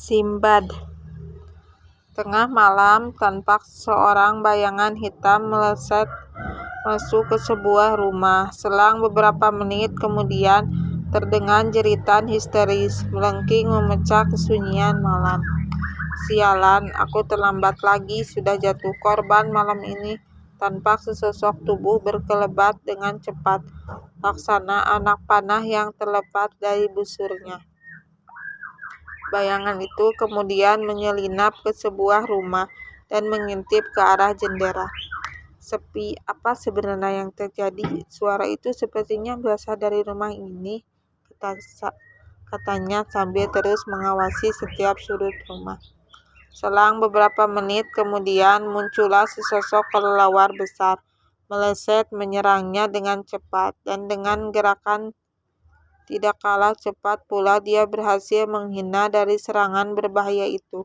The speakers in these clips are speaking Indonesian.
Simbad. Tengah malam, tanpa seorang bayangan hitam meleset masuk ke sebuah rumah. Selang beberapa menit kemudian, terdengar jeritan histeris melengking memecah kesunyian malam. Sialan, aku terlambat lagi, sudah jatuh korban malam ini. Tanpa sesosok tubuh berkelebat dengan cepat, laksana anak panah yang terlepas dari busurnya. Bayangan itu kemudian menyelinap ke sebuah rumah dan mengintip ke arah jendela. Sepi, apa sebenarnya yang terjadi? Suara itu sepertinya berasal dari rumah ini, katanya sambil terus mengawasi setiap sudut rumah. Selang beberapa menit kemudian muncullah sesosok kelelawar besar, meleset menyerangnya dengan cepat, dan dengan gerakan tidak kalah cepat pula dia berhasil menghina dari serangan berbahaya itu.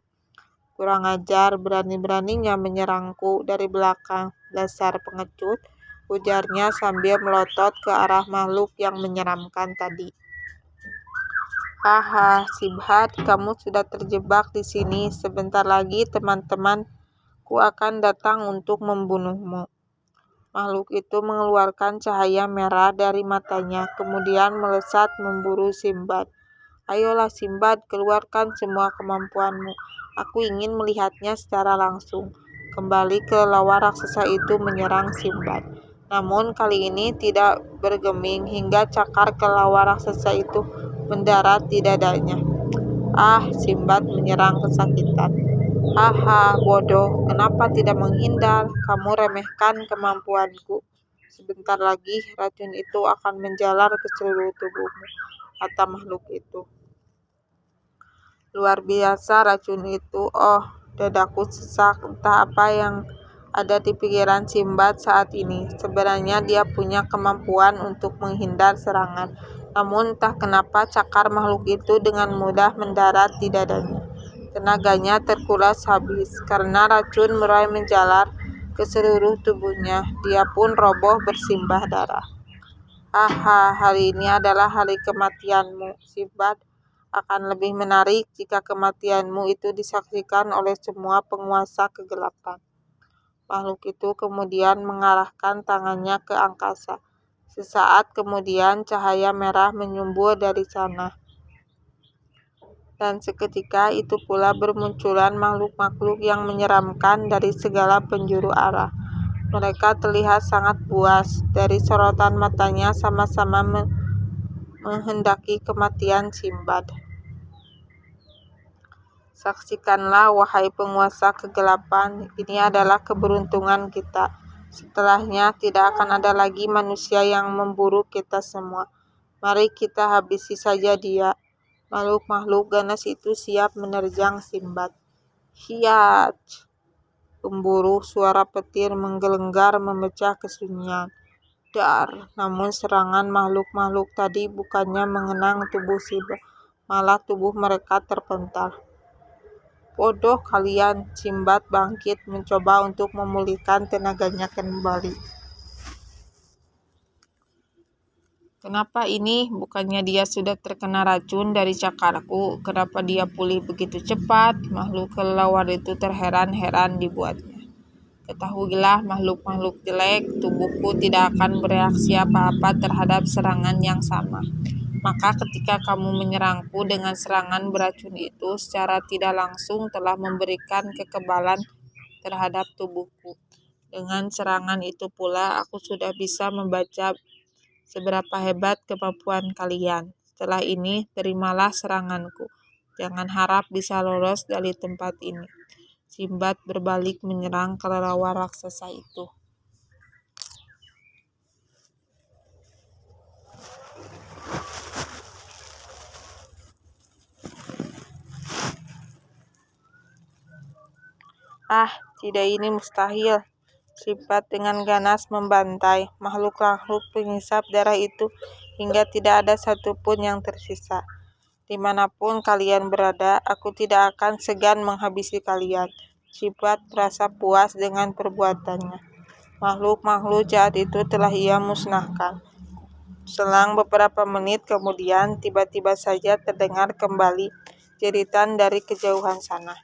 Kurang ajar, berani-beraninya menyerangku dari belakang, dasar pengecut, ujarnya sambil melotot ke arah makhluk yang menyeramkan tadi. Haha, Simbad, kamu sudah terjebak di sini. Sebentar lagi teman-temanku akan datang untuk membunuhmu. Makhluk itu mengeluarkan cahaya merah dari matanya, kemudian melesat memburu Simbad. Ayolah Simbad, keluarkan semua kemampuanmu. Aku ingin melihatnya secara langsung. Kembali kelelawar raksasa itu menyerang Simbad. Namun kali ini tidak bergeming hingga cakar kelelawar raksasa itu mendarat di dadanya. Simbad menyerang kesakitan. Haha, bodoh, kenapa tidak menghindar? Kamu remehkan kemampuanku. Sebentar lagi racun itu akan menjalar ke seluruh tubuhmu, kata makhluk itu. Luar biasa racun itu. Dadaku sesak. Entah apa yang ada di pikiran Simbad saat ini. Sebenarnya dia punya kemampuan untuk menghindar serangan. Namun entah kenapa cakar makhluk itu dengan mudah mendarat di dadanya. Tenaganya terkuras habis karena racun mulai menjalar ke seluruh tubuhnya. Dia pun roboh bersimbah darah. Hari ini adalah hari kematianmu, Simbad. Akan lebih menarik jika kematianmu itu disaksikan oleh semua penguasa kegelapan. Makhluk itu kemudian mengarahkan tangannya ke angkasa. Sesaat kemudian cahaya merah menyembul dari sana. Dan seketika itu pula bermunculan makhluk-makhluk yang menyeramkan dari segala penjuru arah. Mereka terlihat sangat puas. Dari sorotan matanya sama-sama menghendaki kematian Simbad. Saksikanlah, wahai penguasa kegelapan, ini adalah keberuntungan kita. Setelahnya tidak akan ada lagi manusia yang memburu kita semua. Mari kita habisi saja dia. Makhluk-makhluk ganas itu siap menerjang Simbad. Hiat! Pemburu, suara petir menggelenggar memecah kesunyian. Dar! Namun serangan makhluk-makhluk tadi bukannya mengenang tubuh Simbad, malah tubuh mereka terpental. Bodoh kalian, Simbad bangkit mencoba untuk memulihkan tenaganya kembali. Kenapa ini? Bukannya dia sudah terkena racun dari cakarku? Kenapa dia pulih begitu cepat? Makhluk kelelawar itu terheran-heran dibuatnya. Ketahuilah makhluk-makhluk jelek, tubuhku tidak akan bereaksi apa-apa terhadap serangan yang sama. Maka ketika kamu menyerangku dengan serangan beracun itu secara tidak langsung telah memberikan kekebalan terhadap tubuhku. Dengan serangan itu pula aku sudah bisa membaca seberapa hebat kemampuan kalian. Setelah ini terimalah seranganku. Jangan harap bisa lolos dari tempat ini. Simbad berbalik menyerang kelelawar raksasa itu. Tidak, ini mustahil. Simbad dengan ganas membantai makhluk-makhluk pengisap darah itu hingga tidak ada satupun yang tersisa. Dimanapun kalian berada, aku tidak akan segan menghabisi kalian. Simbad merasa puas dengan perbuatannya. Makhluk-makhluk jahat itu telah ia musnahkan. Selang beberapa menit kemudian, tiba-tiba saja terdengar kembali jeritan dari kejauhan sana.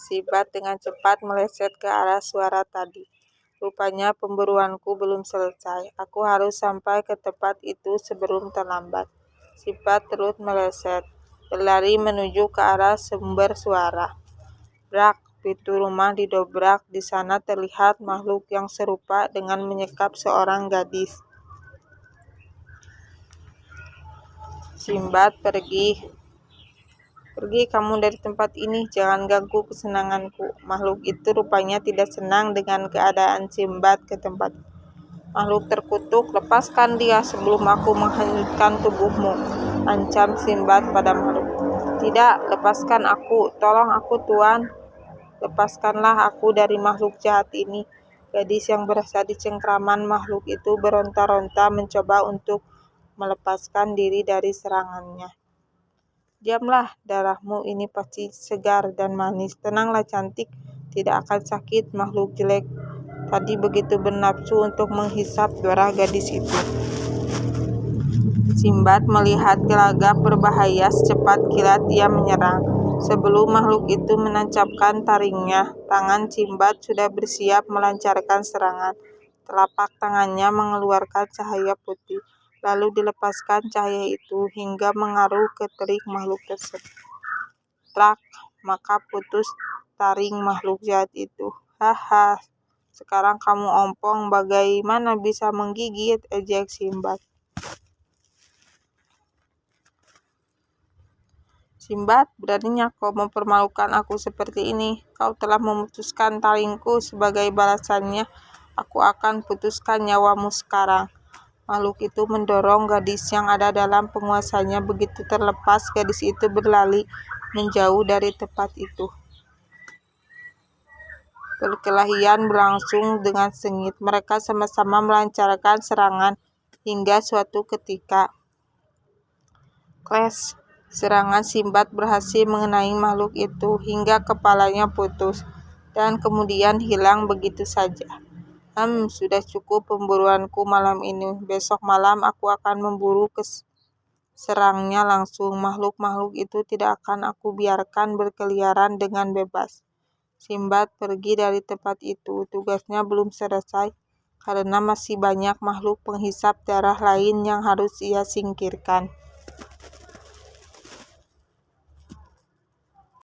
Sinbad dengan cepat meleset ke arah suara tadi. Rupanya pemburuanku belum selesai. Aku harus sampai ke tempat itu sebelum terlambat. Sinbad terus meleset, berlari menuju ke arah sumber suara. Brak, pintu rumah didobrak. Di sana terlihat makhluk yang serupa dengan menyekap seorang gadis. Sinbad, pergi kamu dari tempat ini, jangan ganggu kesenanganku. Makhluk itu rupanya tidak senang dengan keadaan Sinbad ke tempat. Makhluk terkutuk, lepaskan dia sebelum aku menghanyutkan tubuhmu, ancam Sinbad pada makhluk. Tidak, lepaskan aku, tolong aku Tuan. Lepaskanlah aku dari makhluk jahat ini. Gadis yang berada di cengkraman makhluk itu beronta-ronta mencoba untuk melepaskan diri dari serangannya. Diamlah, darahmu ini pasti segar dan manis. Tenanglah cantik, tidak akan sakit. Makhluk jelek tadi begitu bernafsu untuk menghisap darah gadis itu. Sinbad melihat gelagap berbahaya, secepat kilat ia menyerang. Sebelum makhluk itu menancapkan taringnya, tangan Sinbad sudah bersiap melancarkan serangan. Telapak tangannya mengeluarkan cahaya putih. Lalu dilepaskan cahaya itu hingga mengaruh ke terik makhluk tersebut. Trak, maka putus taring makhluk jahat itu. Haha, sekarang kamu ompong, bagaimana bisa menggigit, ejek Sinbad. Sinbad, beraninya kau mempermalukan aku seperti ini. Kau telah memutuskan taringku, sebagai balasannya aku akan putuskan nyawamu sekarang. Makhluk itu mendorong gadis yang ada dalam penguasanya. Begitu terlepas, gadis itu berlari menjauh dari tempat itu. Perkelahian berlangsung dengan sengit. Mereka sama-sama melancarkan serangan hingga suatu ketika, clash, serangan Sinbad berhasil mengenai makhluk itu hingga kepalanya putus dan kemudian hilang begitu saja. Sudah cukup pemburuanku malam ini. Besok malam aku akan memburu serangnya langsung. Makhluk-makhluk itu tidak akan aku biarkan berkeliaran dengan bebas. Sinbad pergi dari tempat itu. Tugasnya belum selesai karena masih banyak makhluk penghisap darah lain yang harus ia singkirkan.